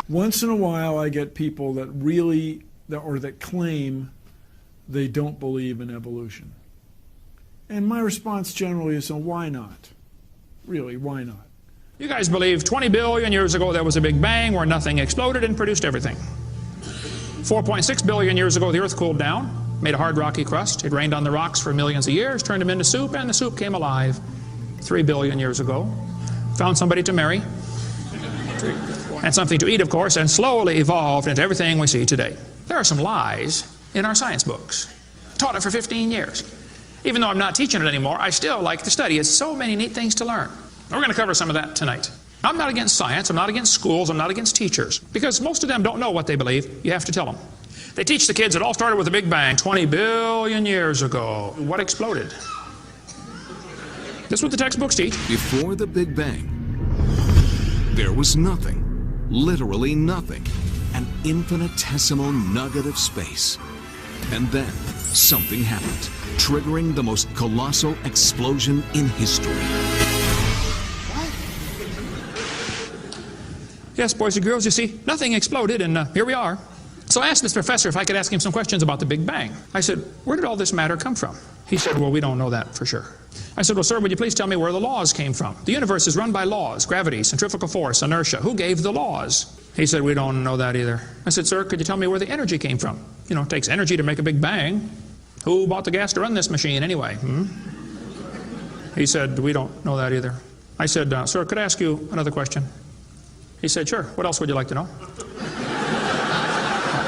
Once in a while I get people that really, or that claim they don't believe in evolution. And my response generally is, why not? Really, why not? You guys believe 20 billion years ago there was a big bang where nothing exploded and produced everything. 4.6 billion years ago the earth cooled down, made a hard rocky crust. It rained on the rocks for millions of years, turned them into soup, and the soup came alive 3 billion years ago. Found somebody to marry, and something to eat, of course, and slowly evolved into everything we see today. There are some lies in our science books. Taught it for 15 years. Even though I'm not teaching it anymore, I still like to study. It's so many neat things to learn. We're going to cover some of that tonight. I'm not against science, I'm not against schools, I'm not against teachers, because most of them don't know what they believe. You have to tell them. They teach the kids it all started with a big bang 20 billion years ago. What exploded? This is what the textbooks teach. Before the Big Bang, there was nothing, literally nothing, an infinitesimal nugget of space. And then something happened, triggering the most colossal explosion in history. Yes, boys and girls, you see, nothing exploded, and here we are. So I asked this professor if I could ask him some questions about the Big Bang. I said, where did all this matter come from? He said, well, we don't know that for sure. I said, well, sir, would you please tell me where the laws came from? The universe is run by laws, gravity, centrifugal force, inertia. Who gave the laws? He said, we don't know that either. I said, sir, could you tell me where the energy came from? You know, it takes energy to make a big bang. Who bought the gas to run this machine anyway? He said, we don't know that either. I said, sir, could I ask you another question? He said, sure. What else would you like to know?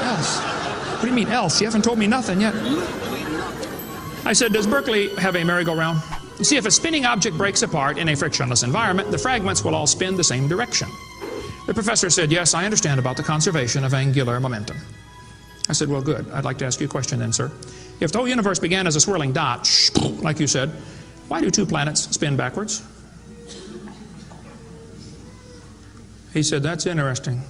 Else? What do you mean else? You haven't told me nothing yet. I said, does Berkeley have a merry-go-round? You see, if a spinning object breaks apart in a frictionless environment, the fragments will all spin the same direction. The professor said, yes, I understand about the conservation of angular momentum. I said, well, good. I'd like to ask you a question then, sir. If the whole universe began as a swirling dot, like you said, why do 2 planets spin backwards? He said, that's interesting.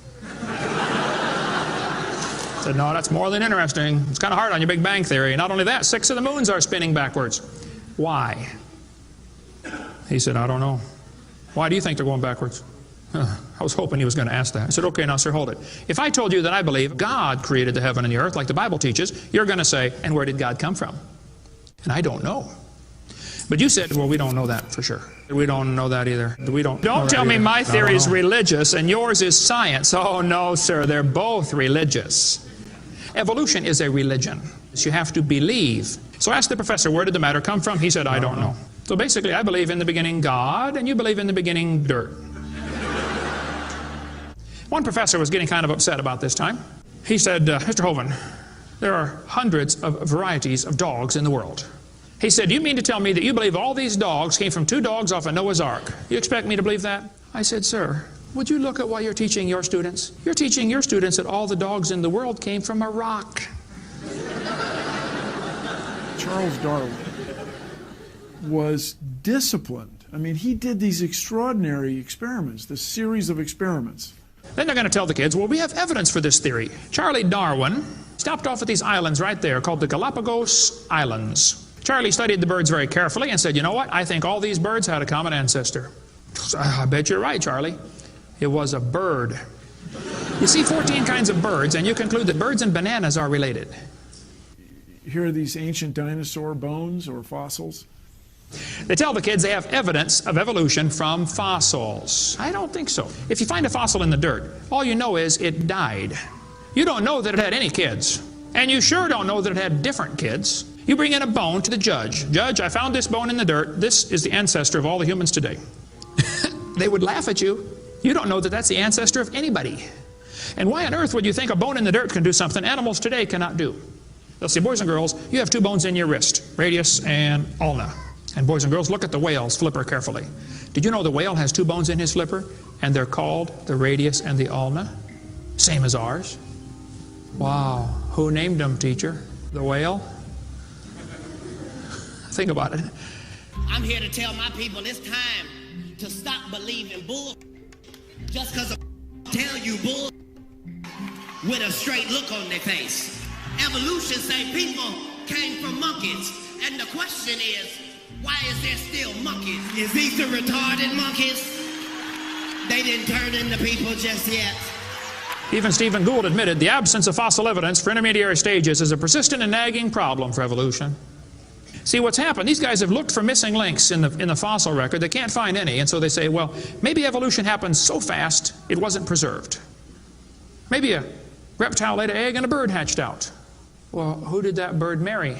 I said, no, that's more than interesting. It's kind of hard on your Big Bang Theory. Not only that, 6 of the moons are spinning backwards. Why? He said, I don't know. Why do you think they're going backwards? I was hoping he was going to ask that. I said, okay, now, sir, hold it. If I told you that I believe God created the heaven and the earth, like the Bible teaches, you're going to say, and where did God come from? And I don't know. But you said, well, we don't know that for sure. We don't know that either. Don't tell me my theory is religious and yours is science. Oh, no, sir, they're both religious. Evolution is a religion. You have to believe. So I asked the professor, where did the matter come from? He said, I don't know. So basically, I believe in the beginning God, and you believe in the beginning dirt. One professor was getting kind of upset about this time. He said, Mr. Hovind, there are hundreds of varieties of dogs in the world. He said, do you mean to tell me that you believe all these dogs came from 2 dogs off a Noah's Ark? You expect me to believe that? I said, sir, would you look at what you're teaching your students? You're teaching your students that all the dogs in the world came from a rock. Charles Darwin was disciplined. I mean, he did these extraordinary experiments, this series of experiments. Then they're going to tell the kids, well, we have evidence for this theory. Charlie Darwin stopped off at these islands right there called the Galapagos Islands. Charlie studied the birds very carefully and said, you know what? I think all these birds had a common ancestor. I bet you're right, Charlie. It was a bird. You see 14 kinds of birds, and you conclude that birds and bananas are related. Here are these ancient dinosaur bones or fossils. They tell the kids they have evidence of evolution from fossils. I don't think so. If you find a fossil in the dirt, all you know is it died. You don't know that it had any kids. And you sure don't know that it had different kids. You bring in a bone to the judge. Judge, I found this bone in the dirt. This is the ancestor of all the humans today. They would laugh at you. You don't know that that's the ancestor of anybody. And why on earth would you think a bone in the dirt can do something animals today cannot do? They'll say, boys and girls, you have 2 bones in your wrist, radius and ulna. And boys and girls, look at the whale's flipper carefully. Did you know the whale has 2 bones in his flipper? And they're called the radius and the ulna? Same as ours. Wow. Who named them, teacher? The whale? Think about it. I'm here to tell my people it's time to stop believing bull just because tell you bull with a straight look on their face. Evolution say people came from monkeys, and the question is, why is there still monkeys? Is these the retarded monkeys? They didn't turn into people just yet. Even Stephen Gould admitted the absence of fossil evidence for intermediary stages is a persistent and nagging problem for evolution. See, what's happened, these guys have looked for missing links in the fossil record. They can't find any, and so they say, well, maybe evolution happened so fast it wasn't preserved. Maybe a reptile laid an egg and a bird hatched out. Well, who did that bird marry?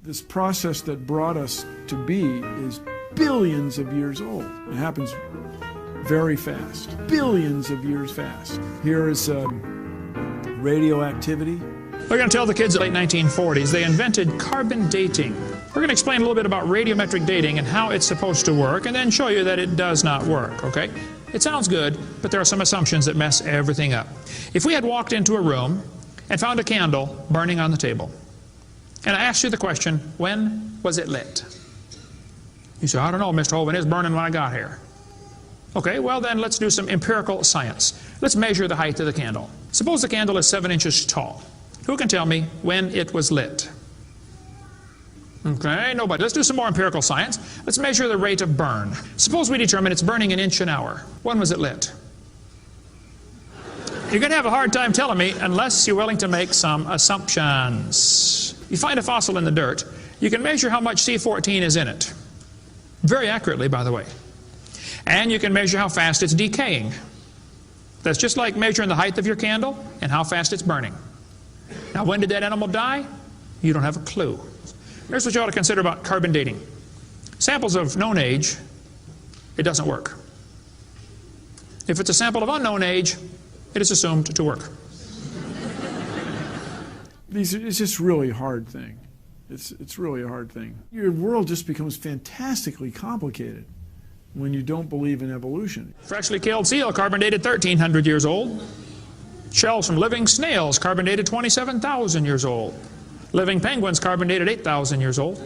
This process that brought us to be is billions of years old. It happens very fast, billions of years fast. Here is radioactivity. We're going to tell the kids in the late 1940s they invented carbon dating. We're going to explain a little bit about radiometric dating and how it's supposed to work, and then show you that it does not work, okay? It sounds good, but there are some assumptions that mess everything up. If we had walked into a room and found a candle burning on the table, and I asked you the question, when was it lit? You say, I don't know, Mr. Hovind, it's burning when I got here. Okay, well then let's do some empirical science. Let's measure the height of the candle. Suppose the candle is 7 inches tall. Who can tell me when it was lit? Okay, nobody. Let's do some more empirical science. Let's measure the rate of burn. Suppose we determine it's burning 1 inch an hour. When was it lit? You're going to have a hard time telling me unless you're willing to make some assumptions. You find a fossil in the dirt, you can measure how much C14 is in it. Very accurately, by the way. And you can measure how fast it's decaying. That's just like measuring the height of your candle and how fast it's burning. Now, when did that animal die? You don't have a clue. Here's what you ought to consider about carbon dating. Samples of known age, it doesn't work. If it's a sample of unknown age, it is assumed to work. It's just really a hard thing. It's really a hard thing. Your world just becomes fantastically complicated when you don't believe in evolution. Freshly killed seal, carbon dated 1,300 years old. Shells from living snails, carbon dated 27,000 years old. Living penguins, carbon dated 8,000 years old.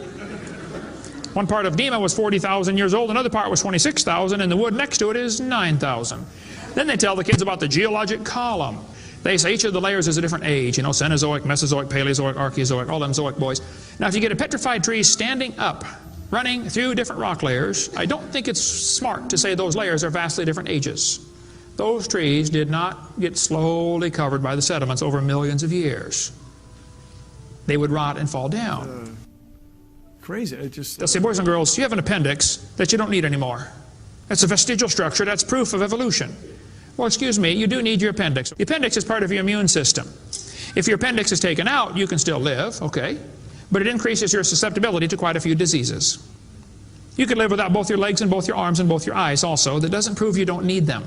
One part of Dima was 40,000 years old, another part was 26,000, and the wood next to it is 9,000. Then they tell the kids about the geologic column. They say each of the layers is a different age, you know, Cenozoic, Mesozoic, Paleozoic, Archeozoic, all them zoic boys. Now, if you get a petrified tree standing up, running through different rock layers, I don't think it's smart to say those layers are vastly different ages. Those trees did not get slowly covered by the sediments over millions of years. They would rot and fall down. Crazy. It just. They'll say, boys and girls, you have an appendix that you don't need anymore. That's a vestigial structure. That's proof of evolution. Well, excuse me, you do need your appendix. The appendix is part of your immune system. If your appendix is taken out, you can still live, okay? But it increases your susceptibility to quite a few diseases. You could live without both your legs and both your arms and both your eyes also. That doesn't prove you don't need them.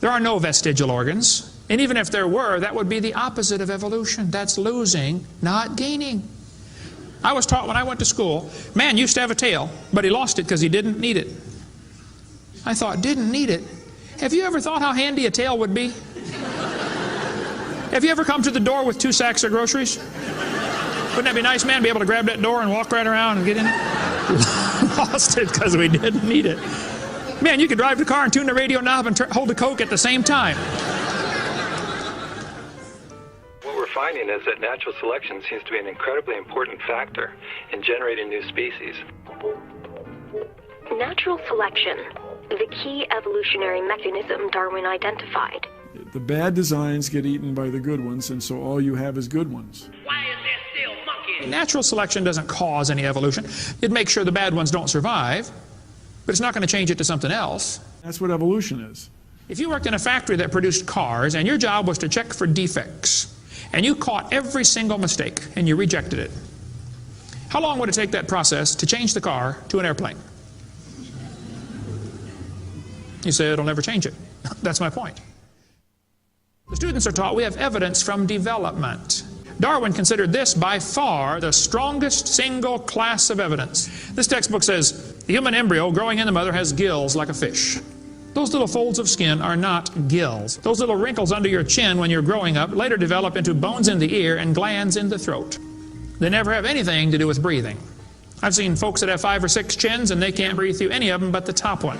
There are no vestigial organs. And even if there were, that would be the opposite of evolution. That's losing, not gaining. I was taught when I went to school, man used to have a tail, but he lost it because he didn't need it. I thought, didn't need it? Have you ever thought how handy a tail would be? Have you ever come to the door with 2 sacks of groceries? Wouldn't that be nice, man? Be able to grab that door and walk right around and get in it? Lost it because we didn't need it. Man, you could drive the car and tune the radio knob and hold the Coke at the same time. What we're finding is that natural selection seems to be an incredibly important factor in generating new species. Natural selection, the key evolutionary mechanism Darwin identified. The bad designs get eaten by the good ones, and so all you have is good ones. Why is there still monkeys? Natural selection doesn't cause any evolution. It makes sure the bad ones don't survive, but it's not going to change it to something else. That's what evolution is. If you worked in a factory that produced cars and your job was to check for defects, and you caught every single mistake and you rejected it, how long would it take that process to change the car to an airplane? You say it'll never change it. That's my point. The students are taught we have evidence from development. Darwin considered this by far the strongest single class of evidence. This textbook says the human embryo growing in the mother has gills like a fish. Those little folds of skin are not gills. Those little wrinkles under your chin when you're growing up later develop into bones in the ear and glands in the throat. They never have anything to do with breathing. I've seen folks that have 5 or 6 chins and they can't breathe through any of them but the top one.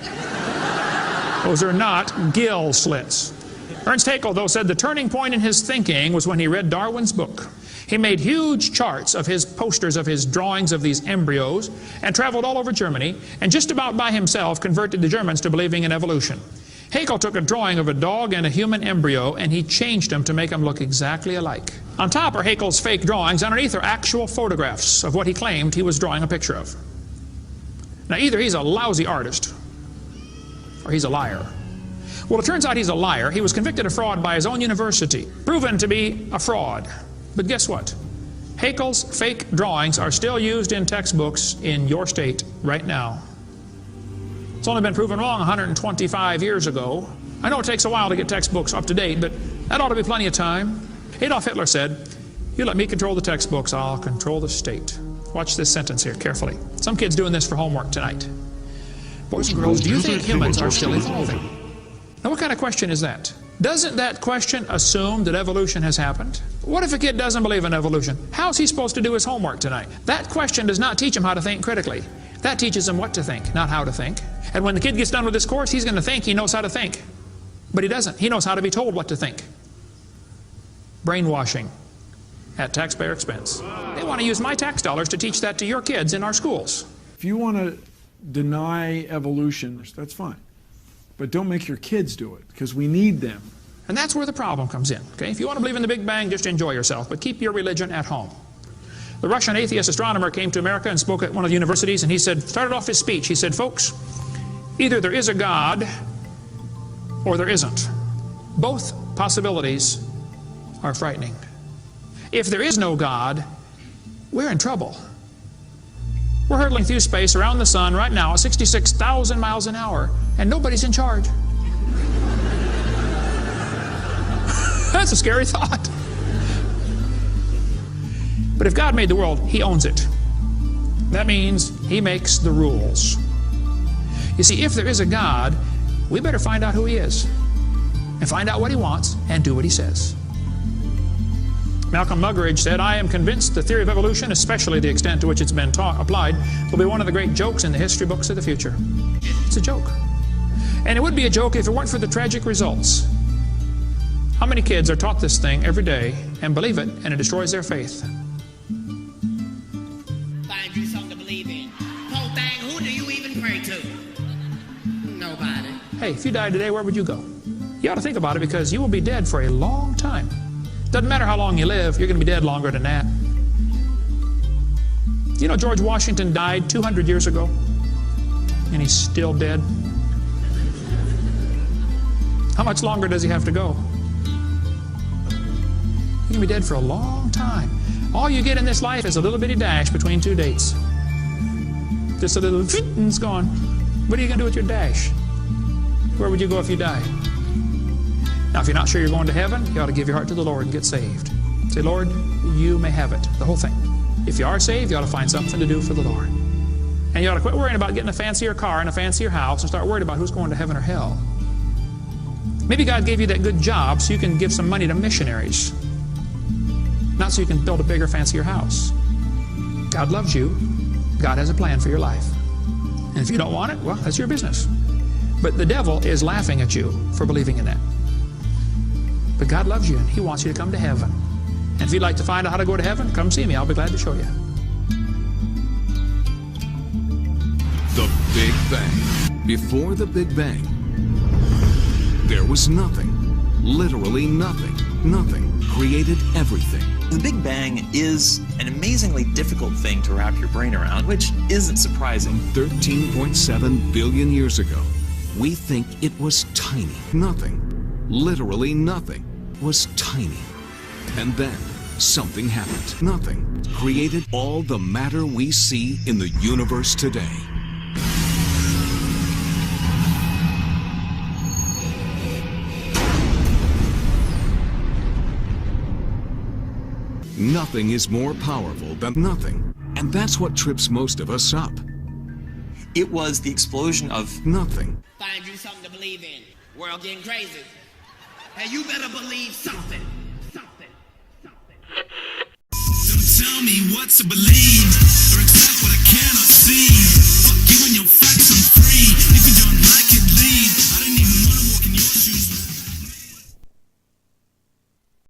Those are not gill slits. Ernst Haeckel, though, said the turning point in his thinking was when he read Darwin's book. He made huge charts of his posters of his drawings of these embryos and traveled all over Germany and just about by himself converted the Germans to believing in evolution. Haeckel took a drawing of a dog and a human embryo and he changed them to make them look exactly alike. On top are Haeckel's fake drawings, underneath are actual photographs of what he claimed he was drawing a picture of. Now either he's a lousy artist or he's a liar. Well, it turns out he's a liar. He was convicted of fraud by his own university, proven to be a fraud. But guess what? Haeckel's fake drawings are still used in textbooks in your state right now. It's only been proven wrong 125 years ago. I know it takes a while to get textbooks up to date, but that ought to be plenty of time. Adolf Hitler said, "You let me control the textbooks, I'll control the state." Watch this sentence here carefully. Some kid's doing this for homework tonight. Boys and girls, do you think humans are still evolving? Now what kind of question is that? Doesn't that question assume that evolution has happened? What if a kid doesn't believe in evolution? How's he supposed to do his homework tonight? That question does not teach him how to think critically. That teaches him what to think, not how to think. And when the kid gets done with this course, he's going to think he knows how to think. But he doesn't. He knows how to be told what to think. Brainwashing at taxpayer expense. They want to use my tax dollars to teach that to your kids in our schools. If you want to deny evolution, that's fine. But don't make your kids do it, because we need them. And that's where the problem comes in. Okay? If you want to believe in the Big Bang, just enjoy yourself, but keep your religion at home. The Russian atheist astronomer came to America and spoke at one of the universities, and he said, started off his speech, he said, "Folks, either there is a God or there isn't. Both possibilities are frightening. If there is no God, we're in trouble. We're hurtling through space around the sun right now at 66,000 miles an hour, and nobody's in charge." That's a scary thought. But if God made the world, He owns it. That means He makes the rules. You see, if there is a God, we better find out who He is, and find out what He wants, and do what He says. Malcolm Muggeridge said, "I am convinced the theory of evolution, especially the extent to which it's been applied, will be one of the great jokes in the history books of the future." It's a joke. And it would be a joke if it weren't for the tragic results. How many kids are taught this thing every day and believe it, and it destroys their faith? Find you something to believe in. Whole thing, who do you even pray to? Nobody. Hey, if you died today, where would you go? You ought to think about it, because you will be dead for a long time. Doesn't matter how long you live, you're going to be dead longer than that. You know, George Washington died 200 years ago, and he's still dead. How much longer does he have to go? You're going to be dead for a long time. All you get in this life is a little bitty dash between two dates. Just a little and it's gone. What are you going to do with your dash? Where would you go if you died? Now, if you're not sure you're going to heaven, you ought to give your heart to the Lord and get saved. Say, "Lord, you may have it," the whole thing. If you are saved, you ought to find something to do for the Lord. And you ought to quit worrying about getting a fancier car and a fancier house and start worrying about who's going to heaven or hell. Maybe God gave you that good job so you can give some money to missionaries, not so you can build a bigger, fancier house. God loves you. God has a plan for your life. And if you don't want it, well, that's your business. But the devil is laughing at you for believing in that. But God loves you, and He wants you to come to heaven. And if you'd like to find out how to go to heaven, come see me. I'll be glad to show you. The Big Bang. Before the Big Bang, there was nothing. Literally nothing. Nothing created everything. The Big Bang is an amazingly difficult thing to wrap your brain around, which isn't surprising. 13.7 billion years ago, we think it was tiny. Nothing, literally nothing, was tiny. And then something happened. Nothing created all the matter we see in the universe today. Nothing is more powerful than nothing. And that's what trips most of us up. It was the explosion of Nothing. Find you something to believe in. World getting crazy. Hey, you better believe something. Something. So tell me what to believe.